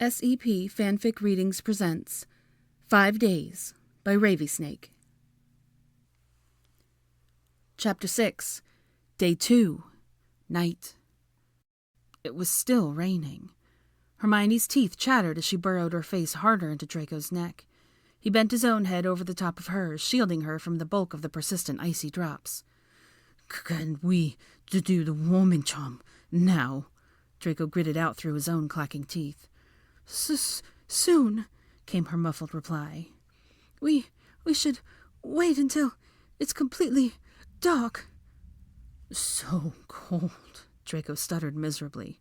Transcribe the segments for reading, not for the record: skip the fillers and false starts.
SEP Fanfic Readings presents 5 Days by RavieSnake. Chapter 6, Day 2, Night. It was still raining. Hermione's teeth chattered as she burrowed her face harder into Draco's neck. He bent his own head over the top of hers, shielding her from the bulk of the persistent icy drops. "Can we do the warming charm now?" Draco gritted out through his own clacking teeth. Soon, came her muffled reply. We should wait until it's completely dark. So cold, Draco stuttered miserably.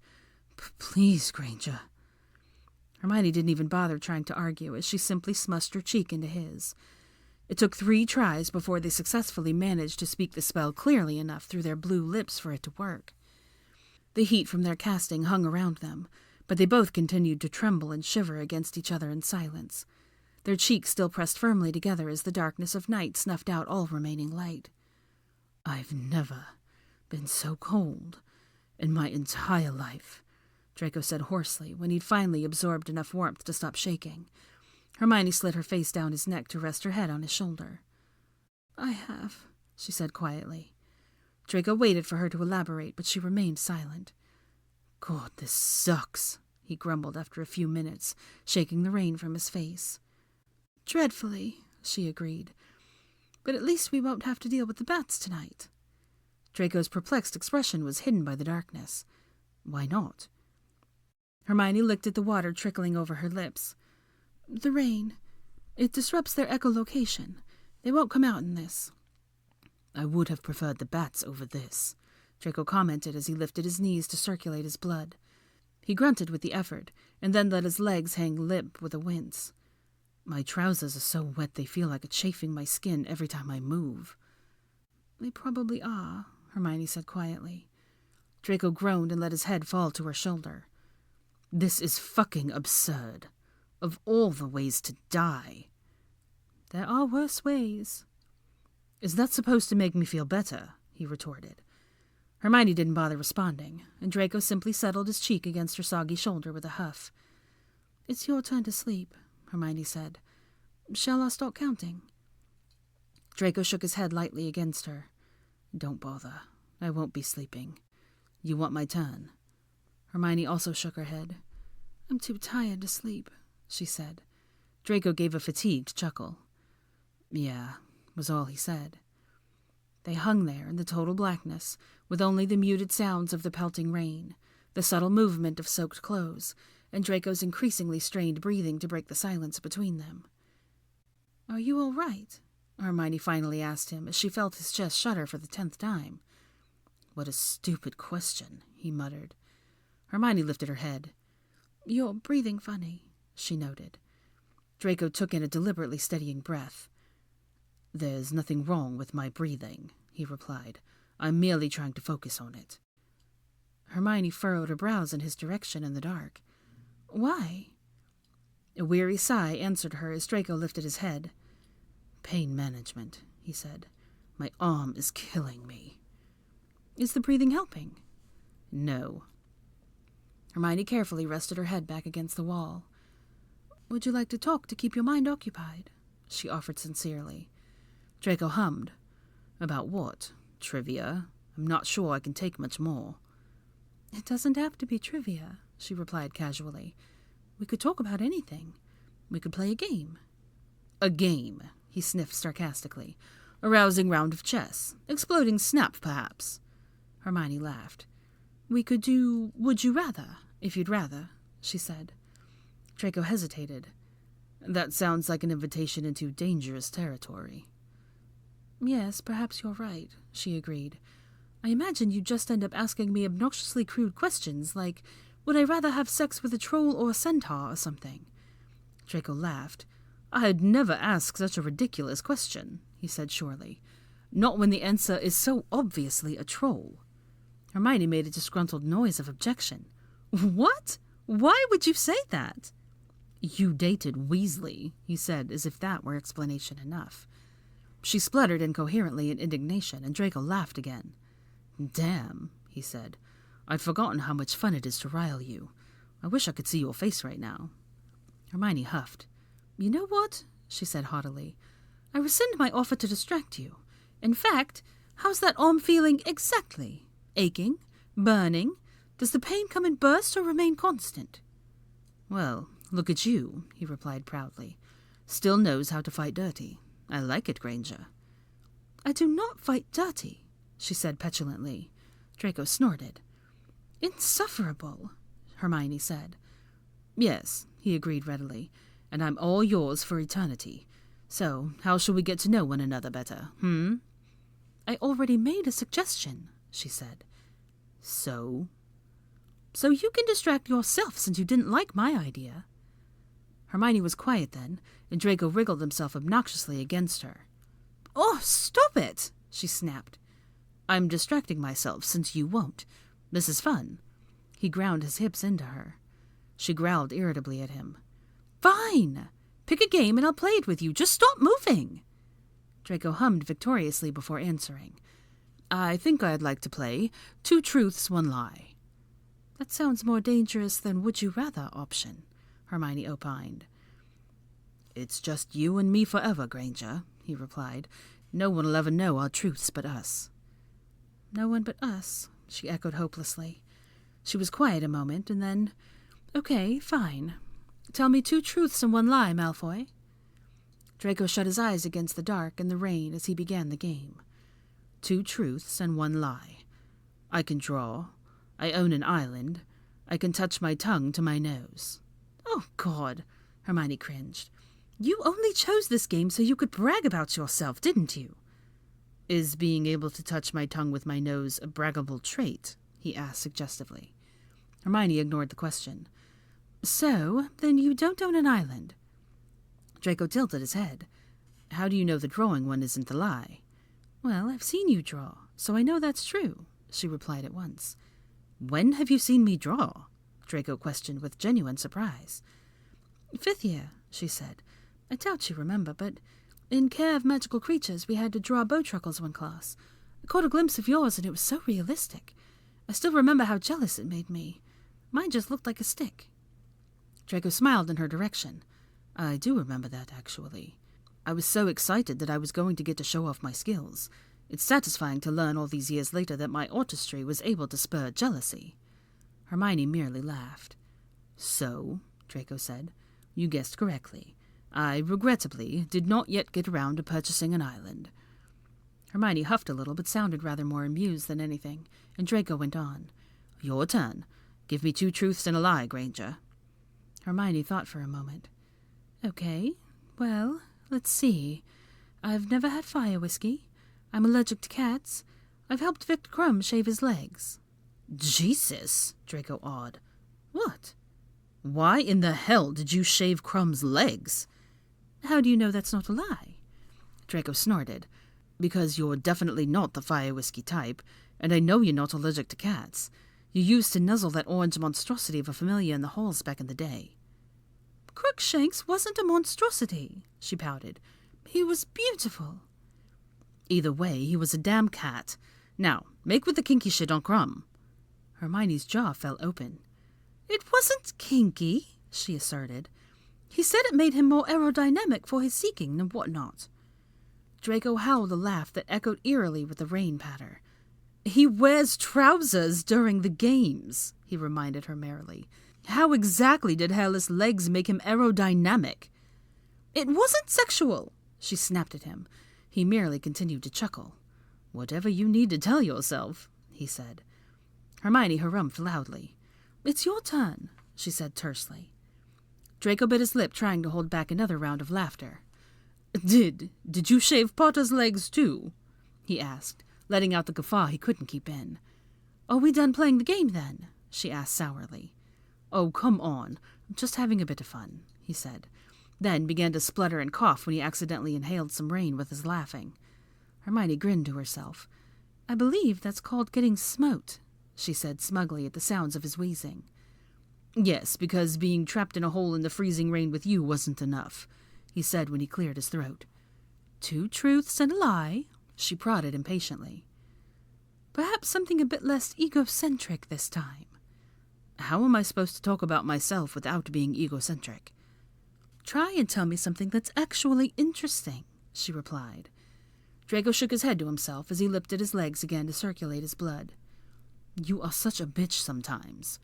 Please, Granger. Hermione didn't even bother trying to argue as she simply smushed her cheek into his. It took 3 tries before they successfully managed to speak the spell clearly enough through their blue lips for it to work. The heat from their casting hung around them, but they both continued to tremble and shiver against each other in silence, their cheeks still pressed firmly together as the darkness of night snuffed out all remaining light. "I've never been so cold in my entire life," Draco said hoarsely when he'd finally absorbed enough warmth to stop shaking. Hermione slid her face down his neck to rest her head on his shoulder. "I have," she said quietly. Draco waited for her to elaborate, but she remained silent. "God, this sucks," he grumbled after a few minutes, shaking the rain from his face. "Dreadfully," she agreed. "But at least we won't have to deal with the bats tonight." Draco's perplexed expression was hidden by the darkness. "Why not?" Hermione looked at the water trickling over her lips. "The rain. It disrupts their echolocation. They won't come out in this." "I would have preferred the bats over this," Draco commented as he lifted his knees to circulate his blood. He grunted with the effort, and then let his legs hang limp with a wince. "My trousers are so wet they feel like chafing my skin every time I move." "They probably are," Hermione said quietly. Draco groaned and let his head fall to her shoulder. "This is fucking absurd. Of all the ways to die." "There are worse ways." "Is that supposed to make me feel better?" he retorted. Hermione didn't bother responding, and Draco simply settled his cheek against her soggy shoulder with a huff. "It's your turn to sleep," Hermione said. "Shall I start counting?" Draco shook his head lightly against her. "Don't bother. I won't be sleeping. You want my turn?" Hermione also shook her head. "I'm too tired to sleep," she said. Draco gave a fatigued chuckle. "Yeah," was all he said. They hung there in the total blackness, with only the muted sounds of the pelting rain, the subtle movement of soaked clothes, and Draco's increasingly strained breathing to break the silence between them. "Are you all right?" Hermione finally asked him as she felt his chest shudder for the 10th time. "What a stupid question," he muttered. Hermione lifted her head. "You're breathing funny," she noted. Draco took in a deliberately steadying breath. "There's nothing wrong with my breathing," he replied. "I'm merely trying to focus on it." Hermione furrowed her brows in his direction in the dark. "Why?" A weary sigh answered her as Draco lifted his head. "Pain management," he said. "My arm is killing me." "Is the breathing helping?" "No." Hermione carefully rested her head back against the wall. "Would you like to talk to keep your mind occupied?" she offered sincerely. Draco hummed. "About what? Trivia? I'm not sure I can take much more." "It doesn't have to be trivia," she replied casually. "We could talk about anything. We could play a game." "A game," he sniffed sarcastically. "A rousing round of chess. Exploding snap, perhaps." Hermione laughed. "We could do Would You Rather, if you'd rather," she said. Draco hesitated. "That sounds like an invitation into dangerous territory." "Yes, perhaps you're right," she agreed. "I imagine you'd just end up asking me obnoxiously crude questions, like, would I rather have sex with a troll or a centaur or something?" Draco laughed. "I'd never ask such a ridiculous question," he said surely. "Not when the answer is so obviously a troll." Hermione made a disgruntled noise of objection. "What? Why would you say that?" "You dated Weasley," he said, as if that were explanation enough. She spluttered incoherently in indignation, and Draco laughed again. "Damn," he said. "I'd forgotten how much fun it is to rile you. I wish I could see your face right now." Hermione huffed. "You know what?" she said haughtily. "I rescind my offer to distract you. In fact, how's that arm feeling exactly? Aching? Burning? Does the pain come in bursts or remain constant?" "Well, look at you," he replied proudly. "Still knows how to fight dirty. I like it, Granger." "I do not fight dirty," she said petulantly. Draco snorted. "Insufferable," Hermione said. "Yes," he agreed readily, "and I'm all yours for eternity. So, how shall we get to know one another better, "I already made a suggestion," she said. "So?" "So you can distract yourself since you didn't like my idea." Hermione was quiet then, and Draco wriggled himself obnoxiously against her. "Oh, stop it!" she snapped. "I'm distracting myself since you won't. This is fun." He ground his hips into her. She growled irritably at him. "Fine! Pick a game and I'll play it with you. Just stop moving!" Draco hummed victoriously before answering. "I think I'd like to play 2 truths, 1 lie." "That sounds more dangerous than would you rather option," Hermione opined. "It's just you and me forever, Granger," he replied. "No one will ever know our truths but us." "No one but us," she echoed hopelessly. She was quiet a moment, and then, "Okay, fine. Tell me 2 truths and 1 lie, Malfoy." Draco shut his eyes against the dark and the rain as he began the game. 2 truths and 1 lie. I can draw. I own an island. I can touch my tongue to my nose. "Oh, God," Hermione cringed. "You only chose this game so you could brag about yourself, didn't you?" "Is being able to touch my tongue with my nose a braggable trait?" he asked suggestively. Hermione ignored the question. "So, then you don't own an island?" Draco tilted his head. "How do you know the drawing one isn't a lie?" "Well, I've seen you draw, so I know that's true," she replied at once. "When have you seen me draw?" Draco questioned with genuine surprise. "5th year," she said. "I doubt you remember, but in Care of Magical Creatures we had to draw Bowtruckles one class. I caught a glimpse of yours and it was so realistic. I still remember how jealous it made me. Mine just looked like a stick." Draco smiled in her direction. "I do remember that, actually. I was so excited that I was going to get to show off my skills. It's satisfying to learn all these years later that my artistry was able to spur jealousy." Hermione merely laughed. "So," Draco said, "you guessed correctly. I, regrettably, did not yet get around to purchasing an island." Hermione huffed a little, but sounded rather more amused than anything, and Draco went on. "Your turn. Give me 2 truths and a lie, Granger." Hermione thought for a moment. "Okay, well, let's see. I've never had fire whiskey. I'm allergic to cats. I've helped Victor Crumb shave his legs." "Jesus!" Draco awed. "What? Why in the hell did you shave Crumb's legs?" "How do you know that's not a lie?" Draco snorted. "Because you're definitely not the fire whiskey type, and I know you're not allergic to cats. You used to nuzzle that orange monstrosity of a familiar in the halls back in the day." "Crookshanks wasn't a monstrosity," she pouted. "He was beautiful." "Either way, he was a damn cat. Now, make with the kinky shit on Crumb." Hermione's jaw fell open. "It wasn't kinky," she asserted. "He said it made him more aerodynamic for his seeking and whatnot." Draco howled a laugh that echoed eerily with the rain patter. "He wears trousers during the games," he reminded her merrily. "How exactly did hairless legs make him aerodynamic?" "It wasn't sexual," she snapped at him. He merely continued to chuckle. "Whatever you need to tell yourself," he said. Hermione harumphed loudly. "It's your turn," she said tersely. Draco bit his lip, trying to hold back another round of laughter. Did you shave Potter's legs too?" he asked, letting out the guffaw he couldn't keep in. "Are we done playing the game then?" she asked sourly. "Oh, come on. I'm just having a bit of fun," he said, then began to splutter and cough when he accidentally inhaled some rain with his laughing. Hermione grinned to herself. "I believe that's called getting smote," she said smugly at the sounds of his wheezing. "Yes, because being trapped in a hole in the freezing rain with you wasn't enough," he said when he cleared his throat. 2 truths and a lie, she prodded impatiently. "Perhaps something a bit less egocentric this time." How am I supposed to talk about myself without being egocentric? Try and tell me something that's actually interesting, she replied. Draco shook his head to himself as he lifted his legs again to circulate his blood. You are such a bitch sometimes.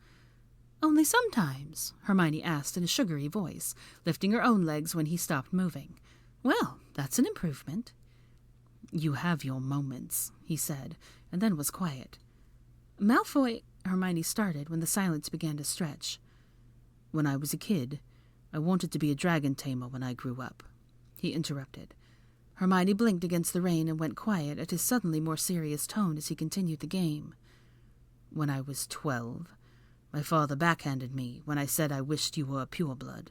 Only sometimes, Hermione asked in a sugary voice, lifting her own legs when he stopped moving. Well, that's an improvement. You have your moments, he said, and then was quiet. Malfoy, Hermione started when the silence began to stretch. When I was a kid, I wanted to be a dragon tamer when I grew up, he interrupted. Hermione blinked against the rain and went quiet at his suddenly more serious tone as he continued the game. When I was 12, my father backhanded me when I said I wished you were a pureblood,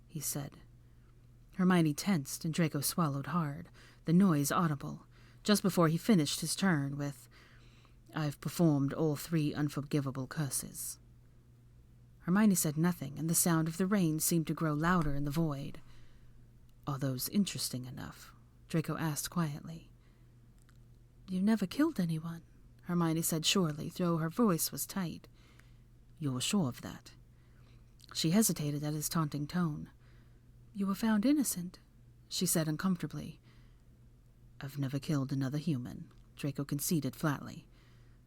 he said. Hermione tensed and Draco swallowed hard, the noise audible, just before he finished his turn with, I've performed all 3 unforgivable curses. Hermione said nothing, and the sound of the rain seemed to grow louder in the void. Are those interesting enough? Draco asked quietly. You never killed anyone, Hermione said surely, though her voice was tight. You're sure of that? She hesitated at his taunting tone. You were found innocent, she said uncomfortably. I've never killed another human, Draco conceded flatly.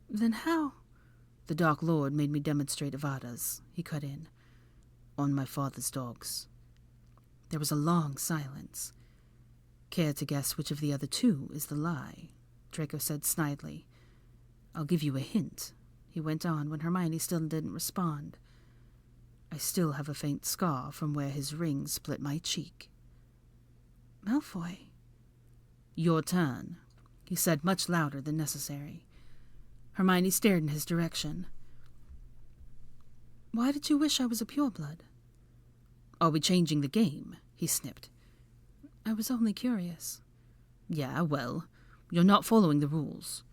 Then how? The Dark Lord made me demonstrate Avada's, he cut in. On my father's dogs. There was a long silence. Care to guess which of the other 2 is the lie? Draco said snidely. I'll give you a hint, he went on when Hermione still didn't respond. I still have a faint scar from where his ring split my cheek. Malfoy. Your turn, he said much louder than necessary. Hermione stared in his direction. Why did you wish I was a pureblood? Are we changing the game? He snipped. I was only curious. Yeah, well, you're not following the rules.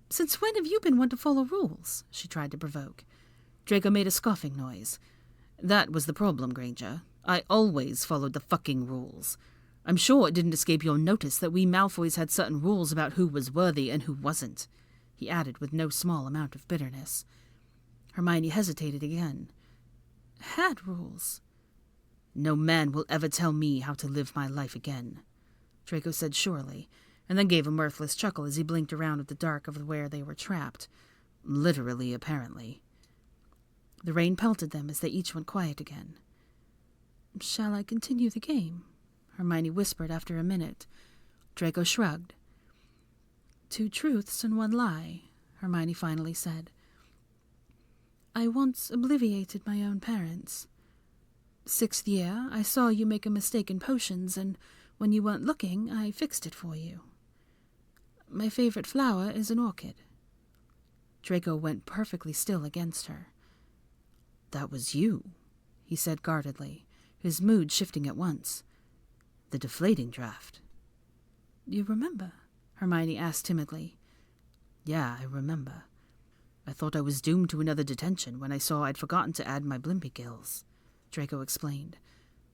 Since when have you been one to follow rules? She tried to provoke. Draco made a scoffing noise. That was the problem, Granger. I always followed the fucking rules. I'm sure it didn't escape your notice that we Malfoys had certain rules about who was worthy and who wasn't, he added with no small amount of bitterness. Hermione hesitated again. Had rules? No man will ever tell me how to live my life again, Draco said surely, and then gave a mirthless chuckle as he blinked around at the dark of where they were trapped. Literally, apparently. The rain pelted them as they each went quiet again. Shall I continue the game? Hermione whispered after a minute. Draco shrugged. 2 truths and 1 lie, Hermione finally said. I once obliviated my own parents. 6th year, I saw you make a mistake in potions, and when you weren't looking, I fixed it for you. My favorite flower is an orchid. Draco went perfectly still against her. That was you, he said guardedly, his mood shifting at once. The deflating draft. You remember? Hermione asked timidly. Yeah, I remember. I thought I was doomed to another detention when I saw I'd forgotten to add my blimpy gills, Draco explained.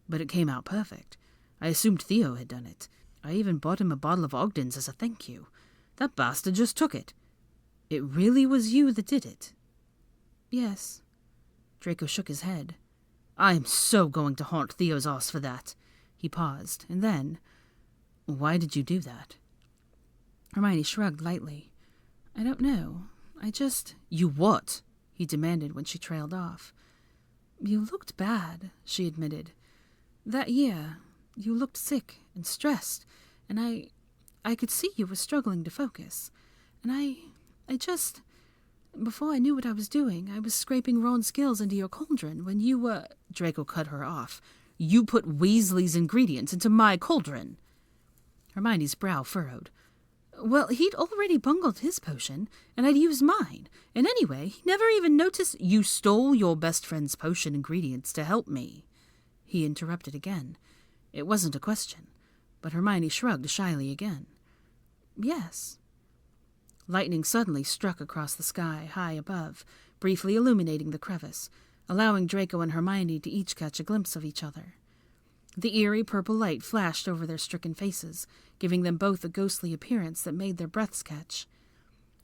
But it came out perfect. I assumed Theo had done it. I even bought him a bottle of Ogden's as a thank you. That bastard just took it. It really was you that did it? Yes. Draco shook his head. I'm so going to haunt Theo's ass for that. He paused, and then, why did you do that? Hermione shrugged lightly. I don't know. I just... You what? He demanded when she trailed off. You looked bad, she admitted. That year, you looked sick and stressed, and I could see you were struggling to focus. And I just... Before I knew what I was doing, I was scraping Ron's gills into your cauldron when you were... Draco cut her off. You put Weasley's ingredients into my cauldron. Hermione's brow furrowed. Well, he'd already bungled his potion, and I'd used mine. And anyway, he never even noticed... You stole your best friend's potion ingredients to help me, he interrupted again. It wasn't a question, but Hermione shrugged shyly again. Yes. Lightning suddenly struck across the sky, high above, briefly illuminating the crevice, allowing Draco and Hermione to each catch a glimpse of each other. The eerie purple light flashed over their stricken faces, giving them both a ghostly appearance that made their breaths catch.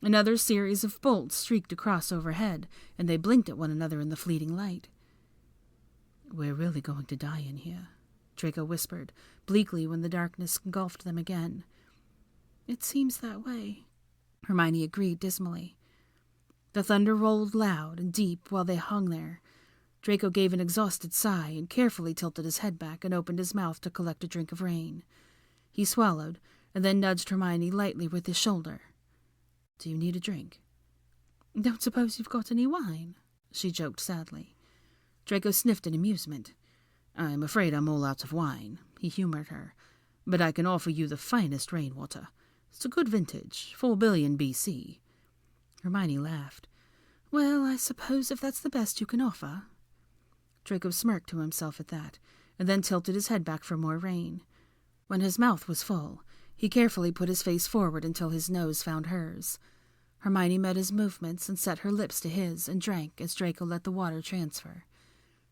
Another series of bolts streaked across overhead, and they blinked at one another in the fleeting light. "We're really going to die in here," Draco whispered, bleakly when the darkness engulfed them again. "It seems that way," Hermione agreed dismally. The thunder rolled loud and deep while they hung there. Draco gave an exhausted sigh and carefully tilted his head back and opened his mouth to collect a drink of rain. He swallowed and then nudged Hermione lightly with his shoulder. "Do you need a drink?" "Don't suppose you've got any wine?" she joked sadly. Draco sniffed in amusement. "I'm afraid I'm all out of wine," he humored her, "but I can offer you the finest rainwater. It's a good vintage, 4 billion BC. Hermione laughed. "Well, I suppose if that's the best you can offer." Draco smirked to himself at that, and then tilted his head back for more rain. When his mouth was full, he carefully put his face forward until his nose found hers. Hermione met his movements and set her lips to his and drank as Draco let the water transfer.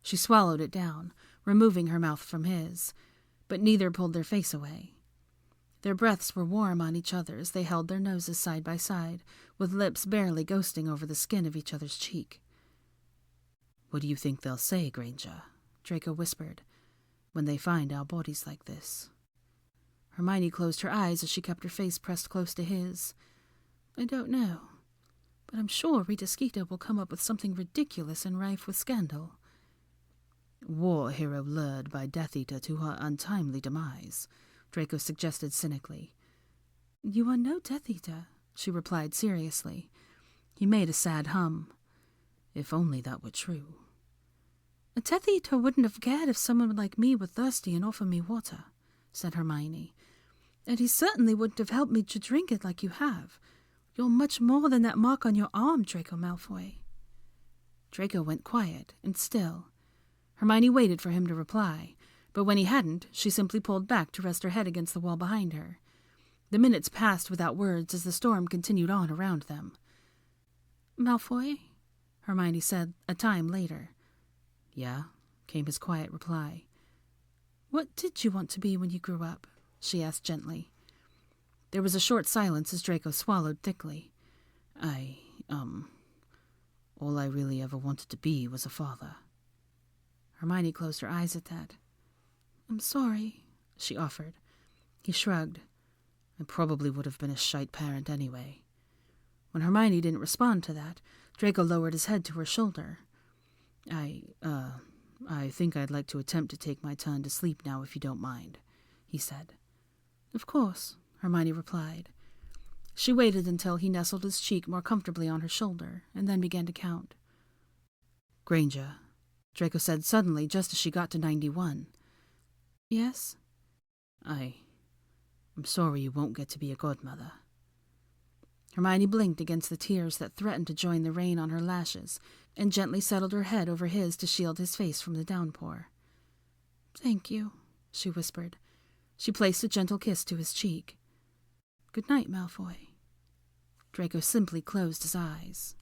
She swallowed it down, removing her mouth from his, but neither pulled their face away. Their breaths were warm on each other as they held their noses side by side, with lips barely ghosting over the skin of each other's cheek. "What do you think they'll say, Granger?" Draco whispered. "When they find our bodies like this?" Hermione closed her eyes as she kept her face pressed close to his. "I don't know, but I'm sure Rita Skeeter will come up with something ridiculous and rife with scandal." "War hero lured by Death Eater to her untimely demise," Draco suggested cynically. "You are no Death Eater," she replied seriously. He made a sad hum. "If only that were true." "A Death Eater wouldn't have cared if someone like me were thirsty and offered me water," said Hermione. "And he certainly wouldn't have helped me to drink it like you have. You're much more than that mark on your arm, Draco Malfoy." Draco went quiet and still. Hermione waited for him to reply, but when he hadn't, she simply pulled back to rest her head against the wall behind her. The minutes passed without words as the storm continued on around them. "Malfoy?" Hermione said a time later. "Yeah?" came his quiet reply. "What did you want to be when you grew up?" she asked gently. There was a short silence as Draco swallowed thickly. All I really ever wanted to be was a father." Hermione closed her eyes at that. "I'm sorry," she offered. He shrugged. "I probably would have been a shite parent anyway." When Hermione didn't respond to that, Draco lowered his head to her shoulder. I think I'd like to attempt to take my turn to sleep now if you don't mind," he said. "Of course," Hermione replied. She waited until he nestled his cheek more comfortably on her shoulder, and then began to count. "Granger," Draco said suddenly just as she got to 91. "Yes?" I'm sorry you won't get to be a godmother." Hermione blinked against the tears that threatened to join the rain on her lashes, and gently settled her head over his to shield his face from the downpour. "Thank you," she whispered. She placed a gentle kiss to his cheek. "Good night, Malfoy." Draco simply closed his eyes.